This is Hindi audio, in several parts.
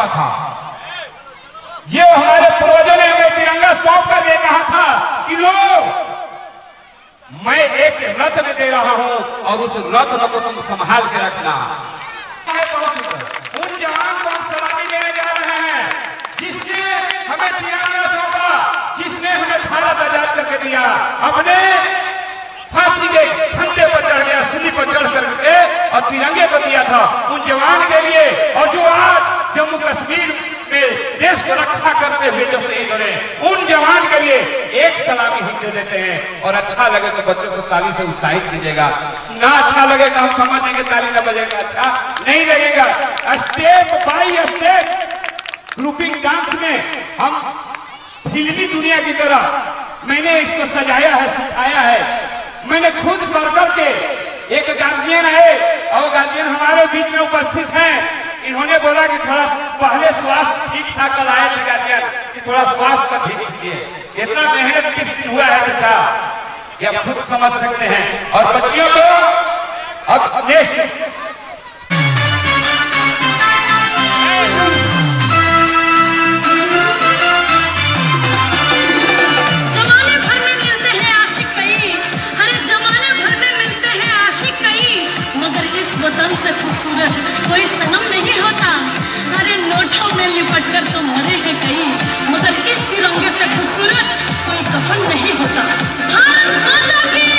रखा था। ये हमारे पूर्वजों ने हमें तिरंगा सौंप कर ये कहा था कि लो, मैं एक रत्न दे रहा हूं और उस रत्न को तुम संभाल के रखना। उन जवान को हम सलामी देने जा रहे हैं जिसने हमें तिरंगा सौंपा, जिसने हमें भारत आजाद करके दिया, अपने फांसी के फंदे पर चढ़ गया, सूली पर चढ़ करके और तिरंगे को दिया था। उन जवान के लिए और जो आज जम्मू कश्मीर में देश को रक्षा करते हुए जो शहीद हो रहे, उन जवान के लिए एक सलामी हम दे देते हैं। और अच्छा लगे तो बच्चों को ताली से उत्साहित कीजिएगा, ना अच्छा लगे तो हम समझ लेंगे ताली ना बजेगा, अच्छा नहीं लगेगा। Step by step grouping dance में हम फिल्मी दुनिया की तरह मैंने इसको सजाया है, सिखाया है। मैंने खुद कर करके, एक गार्जियन है और गार्जियन हमारे बीच में उपस्थित हैं, इन्होंने बोला कि थोड़ा पहले स्वास्थ्य ठीक ठाक आए थे गार्जियन कि थोड़ा स्वास्थ्य पर ध्यान दीजिए। इतना मेहनत किस दिन हुआ है बेटा, ये आप खुद समझ सकते हैं। और बच्चियों को अब नेक्स्ट वतन से खूबसूरत कोई सनम नहीं होता। हरे नोटों में लिपट कर तो मरे हैं कई, मगर इस तिरंगे से खूबसूरत कोई कफन नहीं होता। भारत माता की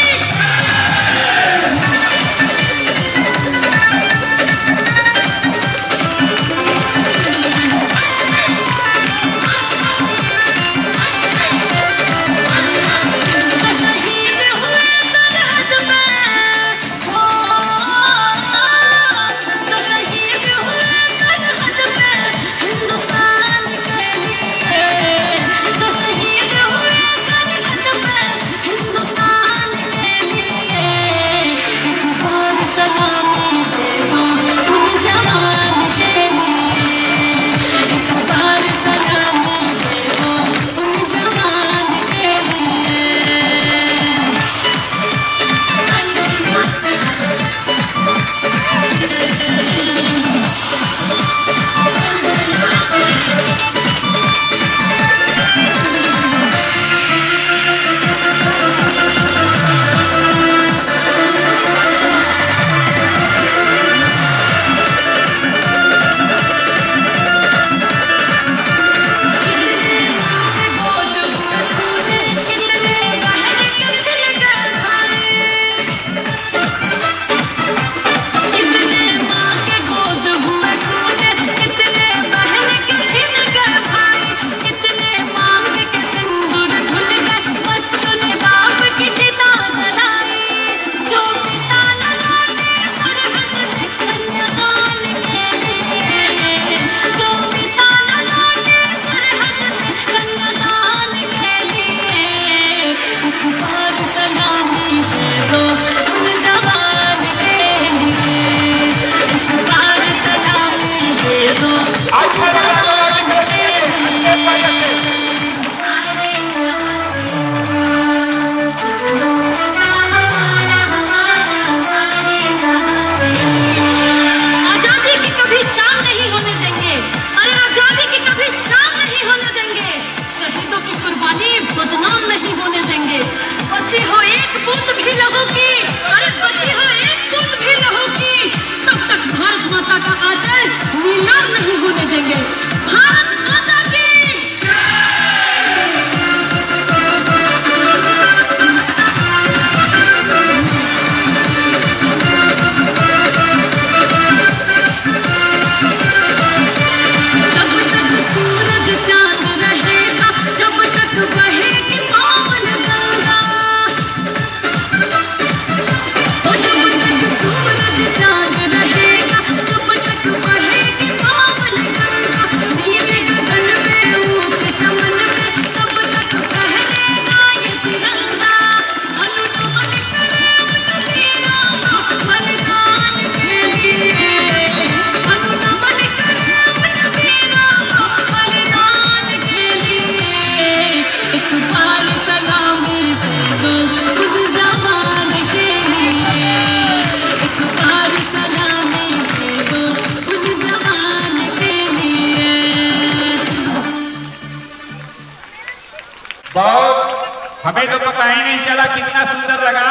हमें तो पता ही नहीं चला कितना सुंदर लगा,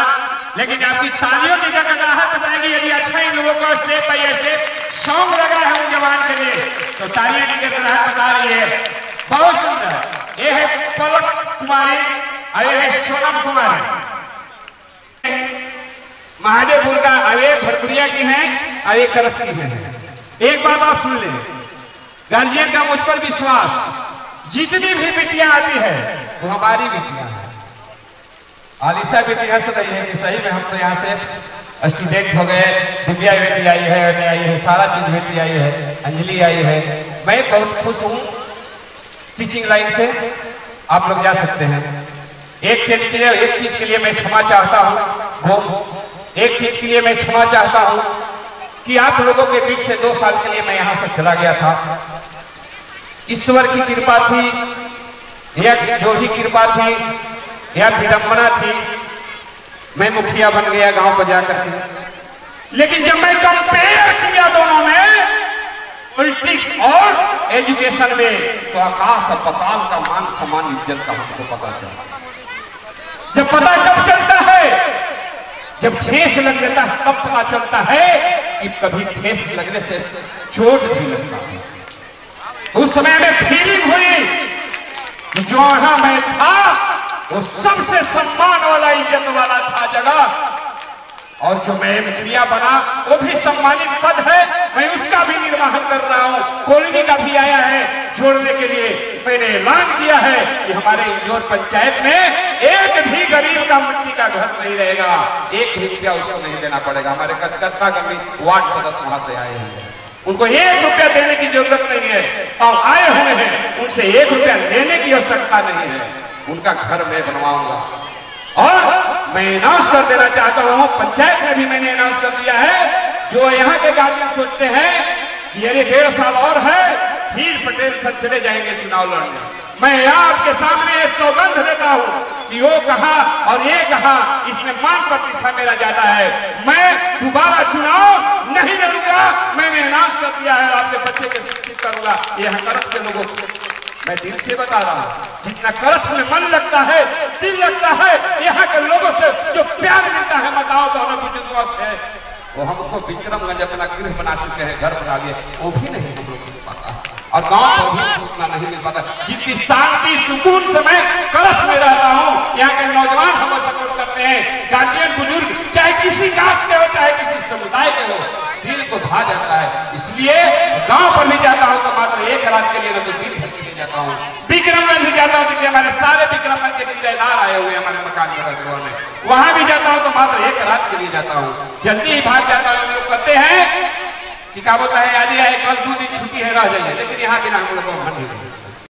लेकिन आपकी तालियों की गड़गड़ाहट बताएगी यदि अच्छा इन लोगों को स्टेप बाय स्टेप सॉन्ग लगा है उन जवान के लिए, तो तालियां की गड़गड़ाहट बता रही है। बहुत सुंदर। ये है पलक कुमारी और ये है सोनम कुमारी। महादेवपुर का अवे भरपुरिया की है और एक खरस की है। एक बात आप सुन लें, गार्जियन का मुझ पर विश्वास, जितनी भी बेटियां आती है वो हमारी बेटियां हैं। आलिशा बेटी हंस रही है कि सही में हम तो यहाँ से स्टूडेंट हो गए, दिव्या बेटी आई है, अने आई है, सारा चीज बेटी आई है, अंजलि आई है। मैं बहुत खुश हूँ टीचिंग लाइन से, आप लोग जा सकते हैं। एक चीज के लिए मैं क्षमा चाहता हूँ, एक चीज के लिए मैं क्षमा चाहता हूँ कि आप लोगों के बीच से 2 साल के लिए मैं यहाँ से चला गया था। ईश्वर की कृपा थी या जो भी कृपा थी या विडंबना थी, मैं मुखिया बन गया गांव पर जाकर के। लेकिन जब मैं कंपेयर किया दोनों में, पॉलिटिक्स और एजुकेशन में, तो आकाश और पाताल का मान सम्मान इज्जत का हमको पता चला। जब पता कब चलता है, जब ठेस लग जाता है तब पता चलता है कि कभी ठेस लगने से चोट भी लगता है। उस समय में फीलिंग हुई कि जो वहां मैं था वो सबसे सम्मान वाला, इज्जत वाला था जगह, और जो मैं मुखिया बना वो भी सम्मानित पद है, मैं उसका भी निर्वहन कर रहा हूं। कॉलोनी का भी आया है जोड़ने के लिए। मैंने ऐलान किया है कि हमारे इंजोर पंचायत में एक भी गरीब का मिट्टी का घर नहीं रहेगा, 1 भी रुपया उसको नहीं देना पड़ेगा। हमारे कचकत्ता गली वार्ड सदस्य वहां से आए हैं, उनको 1 रुपया देने की जरूरत नहीं है, और आए हुए हैं उनसे 1 रुपया लेने की आवश्यकता नहीं है। उनका घर मैं बनवाऊंगा। और मैं अनाउंस कर देना चाहता हूं, पंचायत में भी मैंने अनाउंस कर दिया है, जो यहाँ के गार्जियन सोचते हैं कि अरे 1.5 साल और है फिर पटेल सर चले जाएंगे चुनाव लड़ने, मैं आपके सामने ये सौगंध लेता हूं कि वो कहा और ये कहा, इसमें मान प्रतिष्ठा मेरा ज्यादा है। मैं दोबारा चुनाव नहीं लड़ूंगा, मैंने अनाउंस कर दिया है। आपके बच्चे के शिक्षित करूंगा। ये करत के लोगों को मैं दिल से बता रहा हूं, जितना करत में मन लगता है, दिल लगता है, यहाँ के लोगों से जो प्यार मिलता है, बताओ तो हमें बुजुर्गों से, वो हमको विक्रमगंज अपना गृह बना चुके हैं, घर बना दिए, वो भी नहीं हम लोग मिल पाता, और गांव को भी उतना नहीं मिल पाता। जितनी शांति सुकून से मैं करत में रहता हूँ, यहाँ के नौजवान हमें सपोर्ट करते हैं, गार्जियन बुजुर्ग, चाहे किसी कास्ट के हो, चाहे किसी समुदाय के हो, दिल को भा जाता है। इसलिए गांव पर भी जाता हूं तो मात्र 1 रात के लिए, न तो दिन भर के लिए जाता हूं। विक्रमगंज भी जाता हूं, देखिए हमारे सारे विक्रमगंज के किराएदार आए हुए हमारे मकान में रहते हैं, वहां भी जाता हूं तो मात्र 1 रात के लिए जाता हूं। जल्दी ही भाग जाता हूं। लोग कहते हैं कि क्या बोलता है, आज आए कल 2 दिन छुट्टी है, रह जाइए, लेकिन यहाँ बिना हम लोग को